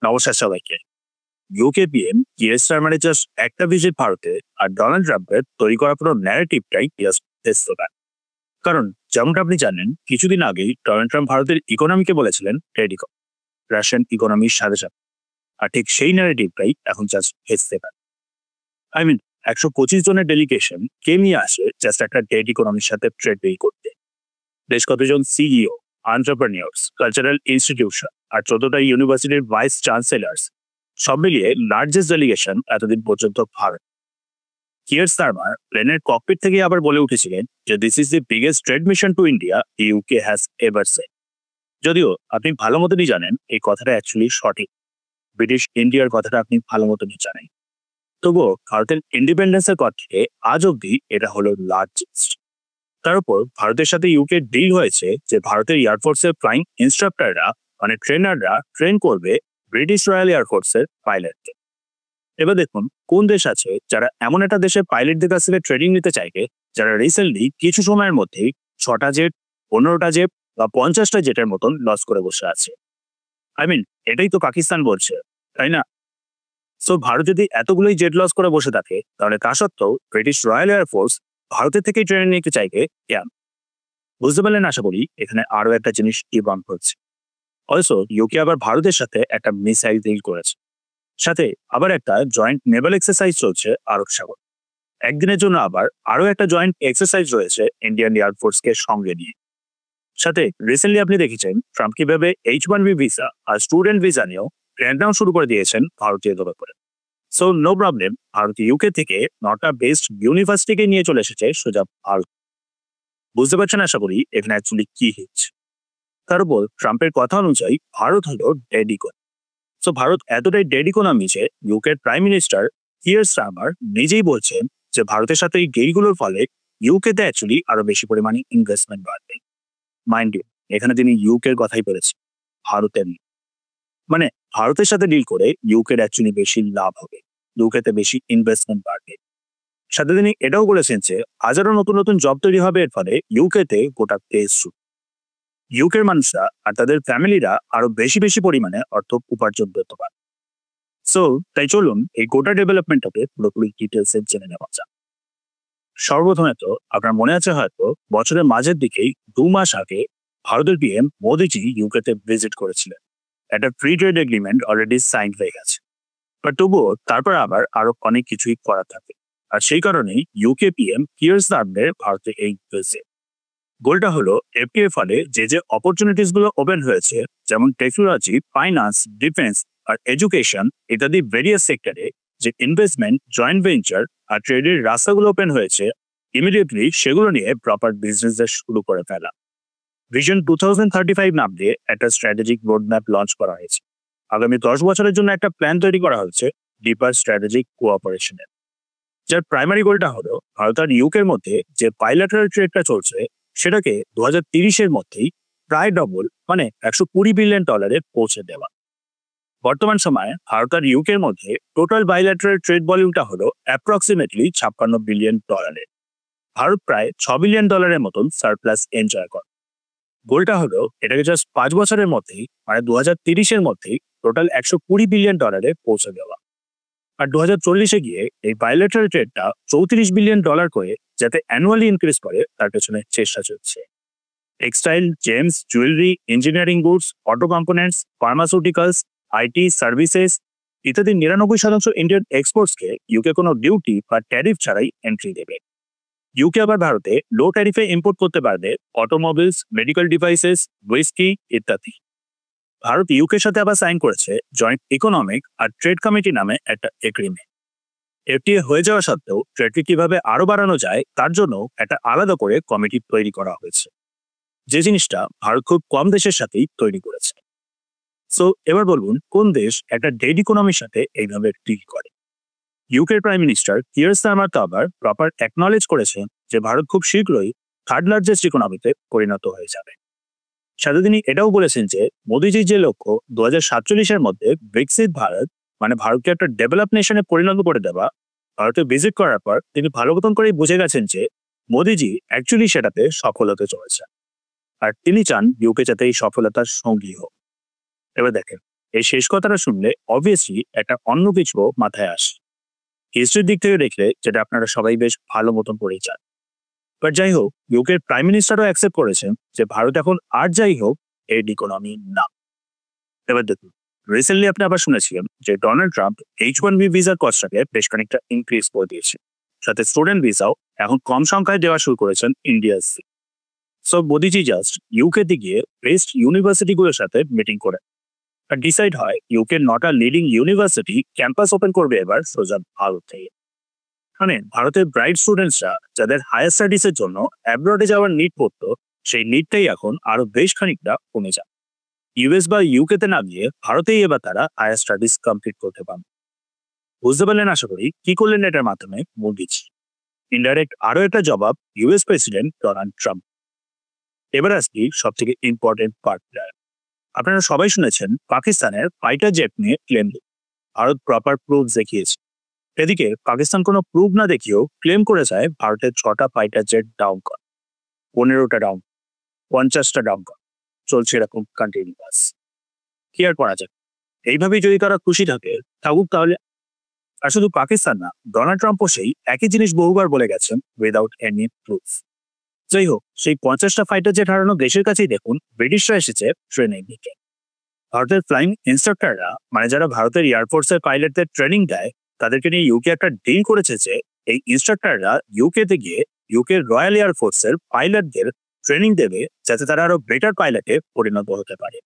নমস্কার সবাইকে। UK PM কিয়ার স্টারমারের just একটা ভিজিট ভারতে আর ডোনাল্ড ট্রাম্পের তৈরি করা পুরো ন্যারেটিভটাই জাস্ট তেস্তরা। কারণ যেমনটা আপনি জানেন, কিছুদিন আগেই ডোনাল্ড ট্রাম্প ভারতের ইকোনমিকে বলেছিলেন রেডি, রাশিয়ান ইকোনমির সাথে সাথে। আর ঠিক সেই ন্যারেটিভটাই এখন জাস্ট হেসতে পারে। আই মিন, 125 জনের ডেলিগেশন কে নিয়ে আসে জাস্ট একটা ডেড ইকোনমির সাথে ট্রেড ডিল করতে। বেশ কতজন সিইও, এন্টারপ্রেনিয়র্স, কালচারাল ইনস্টিটিউশন আর 14টা ইউনিভার্সিটির ভাইস চ্যান্সেলার্স, সব মিলিয়ে লার্জেস্ট ডেলিগেশন এতদিন পর্যন্ত ভারত। কিয়ার স্টারমার প্লেনের ককপিট থেকে আবার বলে উঠেছিলেন যে this is the biggest trade mission to India UK has ever said. যদিও আপনি ভালো মতনই জানেন এই কথাটা অ্যাকচুয়ালি সঠিক। ব্রিটিশ ইন্ডিয়ার কথাটা আপনি ভালো মতনই জানেন। তবুও ভারতের ইন্ডিপেন্ডেন্সের পর থেকে আজ অব্দি এটা হলো লার্জেস্ট। তার উপর ভারতের সাথে ইউকে ডিল হয়েছে যে ভারতের এয়ারফোর্সের ফ্লাইং ইনস্ট্রাক্টররা মানে ট্রেনাররা ট্রেন করবে ব্রিটিশ রয়্যাল এয়ারফোর্সের পাইলটকে। এবার দেখুন কোন দেশ আছে যারা এমন একটা দেশের পাইলটদের কাছ থেকে ট্রেনিং নিতে চাইবে যারা রিসেন্টলি কিছু সময়ের মধ্যেই 6টা জেট, 15টা জেট বা 50টা জেটের মতন লস করে বসে আছে। আই মিন, এটাই তো পাকিস্তান বলছে, তাই না? সো ভারত যদি এতগুলোই জেট লস করে বসে থাকে, তাহলে তা সত্ত্বেও ব্রিটিশ রয়্যাল এয়ারফোর্স ভারতের থেকেই ট্রেনিং নিতে চাইবে কেন? বুঝতে পারলেন আশা করি। এখানে আরো একটা জিনিস ডিবাঙ্ক হচ্ছে। অলসো ইউকে আবার ভারতের সাথে একটা মিসাইল ডিল করেছে, সাথে আবার একটা জয়েন্ট নেভাল এক্সারসাইজ চলছে আরব সাগর। একদিনের জন্য আবার আরো একটা জয়েন্ট এক্সারসাইজ রয়েছে ইন্ডিয়ান এয়ারফোর্সকে সঙ্গে নিয়ে। সাথে রিসেন্টলি আপনি দেখেছেন ট্রাম্প কিভাবে H1B ভিসা আর স্টুডেন্ট ভিসা নিয়েও ক্র্যাকডাউন শুরু করে দিয়েছেন ভারতীয়দের ব্যাপারে। So no problem, Bharat UK থেকে নটা বেস্ট ইউনিভার্সিটিকে নিয়ে চলে এসেছে সোজা ভারত। বুঝতে পারছেন আশা করি এখানে অ্যাকচুয়ালি কি হচ্ছে। তার উপর ট্রাম্পের কথা অনুযায়ী ভারত হলো ডেড ইকোনমি। সো ভারত এতটাই ডেড ইকোনমি যে ইউকের প্রাইম মিনিস্টার কিয়ার স্টারমার নিজেই বলছেন যে ভারতের সাথে এই ডিলগুলোর ফলে ইউকেতে অ্যাকচুয়ালি আরো বেশি পরিমাণে ইনভেস্টমেন্ট বাড়বে। মাইন্ড ইউ, এখানে তিনি ইউকের কথাই বলেছেন, ভারতের নয়। মানে ভারতের সাথে ডিল করে ইউকের অ্যাকচুয়ালি বেশি লাভ হবে, ইউকেতে বেশি ইনভেস্টমেন্ট বাড়বে। সাথে তিনি এটাও বলেছেন যে হাজারো নতুন নতুন জব তৈরি হবে এর ফলে ইউকেতে গোটা দেশ জুড়ে। ইউকের মানুষরা আর তাদের ফ্যামিলিরা আরো বেশি বেশি পরিমাণে অর্থ উপার্জন করতে পারে। সো তাই চলুন এই গোটা ডেভেলপমেন্টটাকে পুরোপুরি ডিটেলসে জেনে নেওয়া যাক। সর্বপ্রথমে তো আপনার মনে আছে হয়তো বছরের মাঝের দিকেই 2 মাস আগে ভারতের পিএম মোদিজি ইউকেতে ভিজিট করেছিলেন। একটা free trade agreement already sign হয়ে গেছে, বাট তবুও তারপর আবার আরো অনেক কিছুই করা থাকে। আর সেই কারণেই ইউকে পিএম কিয়ার স্টারমারের ভারতে এই ভিজিট। গোলটা হলো এফটিএ ফলে যে যে অপরচুনিটিস গুলো ওপেন হয়েছে, যেমন টেকনোলজি, ফাইন্যান্স, ডিফেন্স আর এডুকেশন ইত্যাদি ভেরিয়াস সেক্টরে যে ইনভেস্টমেন্ট, জয়েন্ট ভেঞ্চার আর ট্রেডের রাস্তাগুলো ওপেন হয়েছে, ইমিডিয়েটলি সেগুলো নিয়ে প্রপার বিজনেস শুরু করে ফেলা। ভিশন 2035 নাম দিয়ে একটা স্ট্র্যাটেজিক রোড ম্যাপ লঞ্চ করা হয়েছে। আগামী 10 বছরের জন্য একটা প্ল্যান তৈরি করা হচ্ছে ডিপার স্ট্র্যাটেজিক কোঅপারেশনের, যার প্রাইমারি গোলটা হলো ভারত আর ইউকের মধ্যে যে বাইল্যাটারাল ট্রেডটা চলছে সেটাকে 2030-এর মধ্যেই প্রায় ডবল মানে $120 বিলিয়ন পৌঁছে দেওয়া। বর্তমান সময়ে ভারত আর ইউকের মধ্যে টোটাল বাইল্যাটারাল ট্রেড ভলিউমটা হলো অ্যাপ্রক্সিমেটলি $56 বিলিয়ন। ভারত প্রায় $6 বিলিয়ন মতন সারপ্লাস এনজয় করে। গোলটা হলো এটাকে জাস্ট 5 বছরের মধ্যেই মানে 2030-এর মধ্যেই টোটাল $120 বিলিয়ন পৌঁছে দেওয়া। আর 2040-এ গিয়ে এই বাইলেটারাল ট্রেডটা $34 বিলিয়ন করে যাতে অ্যানুয়ালি ইনক্রিজ করে তার পেছনে চেষ্টা চলছে। Textile, James, jewellery, engineering goods, auto components, pharmaceuticals, IT services ইত্যাদি 99% ইন্ডিয়ান এক্সপোর্টসকে ইউকে কোনো ডিউটি বা ট্যারিফ ছাড়াই এন্ট্রি দেবে। ইউকে আবার ভারতে লো ট্যারিফে ইম্পোর্ট করতে পারবে অটোমোবাইলস, মেডিকেল ডিভাইসেস, হুইস্কি ইত্যাদি। ভারত ইউকের সাথে আবার সাইন করেছে জয়েন্ট ইকোনমিক আর ট্রেড কমিটি নামে একটা এগ্রিমেন্ট। এফটিএ হয়ে যাওয়া সত্ত্বেও ট্রেডকে কিভাবে আরো বাড়ানো যায় তার জন্য একটা আলাদা করে কমিটি তৈরি করা হয়েছে, যে জিনিসটা ভারত খুব কম দেশের সাথেই তৈরি করেছে। সো এবার বলুন কোন দেশ একটা ডেড ইকোনমির সাথে এইভাবে ডিল করে? ইউকের প্রাইম মিনিস্টার কিয়ার স্টারমার তো আবার প্রপার অ্যাকনলেজ করেছেন যে ভারত খুব শীঘ্রই থার্ড লার্জেস্ট ইকোনমিতে পরিণত হয়ে যাবে। সাথে তিনি এটাও বলেছেন যে মোদিজির যে লক্ষ্য 2047-এর মধ্যে বিকশিত ভারত মানে ভারতকে একটা ডেভেলপ নেশনে পরিণত করে দেওয়া, ভারতে ভিজিট করার পর তিনি ভালো মতন করেই বুঝে গেছেন যে মোদিজি অ্যাকচুয়ালি সেটাতে সফল হতে চলেছে। আর তিনি চান ইউকে যাতে এই সফলতার সঙ্গী হোক। এবার দেখেন এই শেষ কথাটা শুনলে অবভিয়াসলি একটা অন্য কিছু মাথায় আসে। হিস্ট্রির দিক থেকে দেখলে যেটা আপনারা সবাই বেশ ভালো মতন পড়েই চান। বাট যাই হোক, ইউকের প্রাইম মিনিস্টারও অ্যাকসেপ্ট করেছেন যে ভারত এখন আর যাই হোক এড ইকোনমি না। এবার দেখুন, রিসেন্টলি আপনি আবার শুনেছিলেন যে ডোনাল্ড ট্রাম্প H1B ভিসার কস্টটাকে বেশ খানিকটা ইনক্রিজ করে দিয়েছে, সাথে স্টুডেন্ট ভিসাও এখন কম সংখ্যায় দেওয়া শুরু করেছেন ইন্ডিয়া। সো মোদিজি জাস্ট ইউকেতে গিয়ে বেস্ট ইউনিভার্সিটিগুলোর সাথে মিটিং করে আর ডিসাইড হয় ইউকে নটা লিডিং ইউনিভার্সিটি ক্যাম্পাস ওপেন করবে এবার সোজা ভারত থেকে। মানে ভারতের ব্রাইট স্টুডেন্টসরা যাদের হায়ার স্টাডিজ এর জন্য অ্যাব্রডে যাওয়ার নিড পড়তো, সেই নিডটাই এখন আরো বেশ খানিকটা কমে যায়। ইউএস বা ইউকে তে না গিয়ে ভারতেই এবার তারা হায়ার স্টাডিজ কমপ্লিট করতে পারবে। বুঝতে পারলেন আশা করি কি করলেন এটার মাধ্যমে মোদিজি। ইনডাইরেক্ট আরো একটা জবাব ইউএস প্রেসিডেন্ট ডোনাল্ড ট্রাম্প। এবার আসছি সব থেকে ইম্পর্টেন্ট পার্টটা। আপনারা সবাই শুনেছেন পাকিস্তানের ফাইটার জেট নিয়ে ক্লেম। ভারত প্রপার প্রুফ দেখিয়েছে। এদিকে পাকিস্তান কোনো প্রুফ না দেখিয়েও ক্লেম করে যায় ভারতের 6টা ফাইটার জেট ডাউন কর, 15টা ডাউন, 50টা ডাউন কর, চলছে এরকম কন্টিনিউয়াস। কি আর করা যায়, এইভাবেই যদি তারা খুশি থাকে থাকুক তাহলে। আর শুধু পাকিস্তান না, ডোনাল্ড ট্রাম্পও সেই একই জিনিস বহুবার বলে গেছেন উইদাউট এনি প্রুফ। যাই হোক, সেই 50টা ফাইটার জেট হারানো দেশের কাছেই দেখুন ব্রিটিশরা এসেছে ট্রেনিং দিকে। ভারতের ফ্লাইং ইনস্ট্রাক্টররা, মানে যারা ভারতের এয়ারফোর্সের পাইলটদের ট্রেনিং দেয়, তাদেরকে নিয়ে ইউকে একটা ডিল করেছে যে এই ইনস্ট্রাক্টররা ইউকেতে গিয়ে ইউকে রয়্যাল এয়ারফোর্সের পাইলটদের ট্রেনিং দেবে যাতে তারা আরো বেটার পাইলটে পরিণত হতে পারে।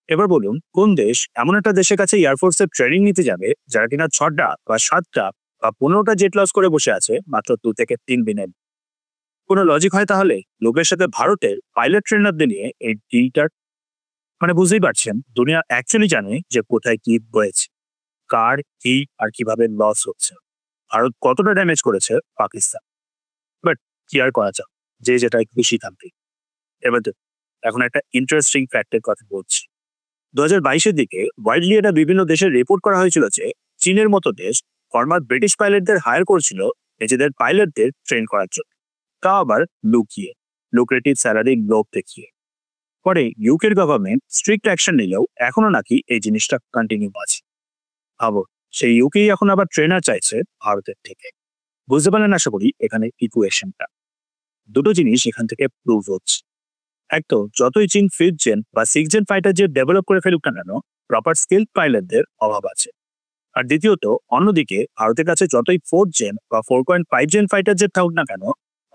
এবার বলুন, কোন দেশ এমন একটা দেশের কাছে এয়ারফোর্সের ট্রেনিং নিতে যাবে যারা কিনা 6টা বা 7টা বা 15টা জেট লস করে বসে আছে মাত্র 2 থেকে 3 দিনের? কোনো লজিক হয় তাহলে লোকের সাথে ভারতের পাইলট ট্রেনারদের নিয়ে এই ডিলটার? মানে বুঝতেই পারছেন, দুনিয়া অ্যাকচুয়ালি জানে যে কোথায় কি হয়েছে, কার কি আর কিভাবে লস হচ্ছে, ভারত কতটা ড্যামেজ করেছে পাকিস্তান। বাট কি আর করা যাক, যে যেটাই খুশি থাকবে। এবার এখন একটা ইন্টারেস্টিং ফ্যাক্টের কথা বলছি। 2022-এর দিকে ওয়াইডলি এটা বিভিন্ন দেশে রিপোর্ট করা হয়েছিল যে চীনের মতো দেশ ফরমার ব্রিটিশ পাইলটদের হায়ার করছিল নিজেদের পাইলটদের ট্রেন করার জন্য, তা আবার লুকিয়ে, লুক্রেটিভ স্যালারি লোভ দেখিয়ে। পরে ইউকের গভর্নমেন্ট স্ট্রিক্ট অ্যাকশন নিলেও এখনো নাকি এই জিনিসটা কন্টিনিউ আছে। ভাবো, সেই ইউকেই এখন আবার ট্রেনার চাইছে ভারতের থেকে। বুঝতে পারলেন আশা করি এখানে ইকুয়েশনটা। দুটো জিনিস এখান থেকে প্রুভ হচ্ছে। এক তো যতই চীন 5th জেন বা 6th gen fighter jet develop করে ফেলুক না কেন, প্রপার স্কিল পাইলটদের অভাব আছে। আর দ্বিতীয়ত, অন্যদিকে ভারতের কাছে যতই 4th জেন বা 4.5 জেন ফাইটার জেট থাকুক না কেন,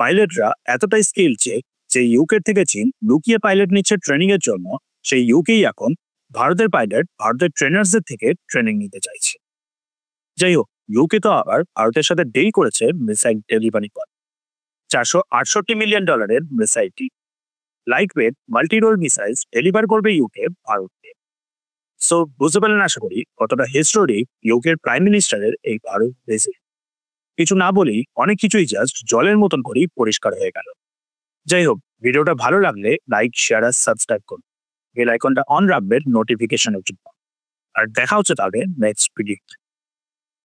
পাইলটরা এতটাই স্কিল যে ইউকের থেকে চীন লুকিয়ে পাইলট নিচ্ছে ট্রেনিং এর জন্য, সেই ইউকেই এখন ভারতের পাইলট ভারতের ট্রেনার্সদের থেকে ট্রেনিং নিতে চাইছে। যাই হোক, ইউকে তো আবার ভারতের সাথে ডিল করেছে মিসাইল ডেলিভারি পর $468 মিলিয়ন মিসাইলটি light weight multi role missile deliver করবে ইউকে ভারতকে। সো বুঝতে পারলেন আশা করি কতটা হিস্টোরিক ইউকের প্রাইম মিনিস্টারের এই ভারত ভিজিট। কিছু না বলেই অনেক কিছুই জাস্ট জলের মতন করেই পরিষ্কার হয়ে গেল। যাই হোক, ভিডিওটা ভালো লাগলে লাইক, শেয়ার আর সাবস্ক্রাইব করুন। বেল আইকনটা অন রাখবেন নোটিফিকেশনের জন্য। আর দেখা হচ্ছে তাহলে নেক্সট ভিডিও।